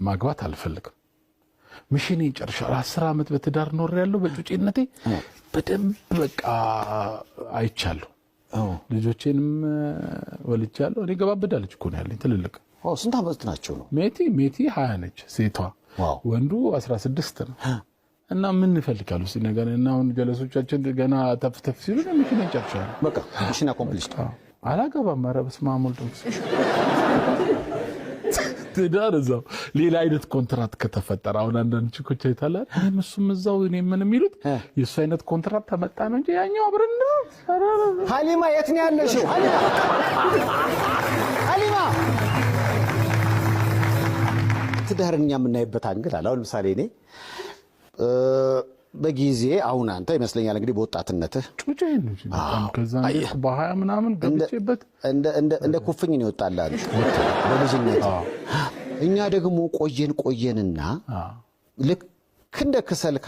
ማግባት አልፈልግም ምሽኔ ጨርሻለሁ 10 ዓመት በትዳር ኖር ያለው በጩጬነቴ በደንብ በቃ አይቻለሁ ልጆቼንም ወልቻለሁ እኔ ገባበዳለች እኮ ነው ያለኝ ትልልቅ ስንት ዓመት ናቸው ነው ሜቲ 20 ነች ሴቷ ወንዱ 16 ነው እና ምን እንፈልጋለሁ ሲነገር እና አሁን ጀለሶቻችን ገና ተፍተፍ ሲሉ ምሽኔ ጨርሻለሁ በቃ ምሽና ኮምፕሊት አላገባም ኧረ በስመ አብ ወልድ ትዳር እዛው ሌላ አይነት ኮንትራት ከተፈጠረ አሁን አንዳንድ ችኮች አይታላል እነሱም እዛው እኔ ምን የሚሉት የሱ አይነት ኮንትራት ተመጣ ነው እንጂ ያኛው አብረን ሀሊማ የት ነው ያለሽው ሀሊማ ትዳርኛ የምናይበት አንግል አለ አሁን ለምሳሌ እኔ በጊዜ አሁን አንተ ይመስለኛል እንግዲህ በወጣትነትህ ጩጬ ነው በጣም ከዛ በ20 ምናምን ገብቼበት እንደ ኩፍኝ ነው ይወጣላል በልጅነት እኛ ደግሞ ቆየንና ልክ እንደ ከሰልካ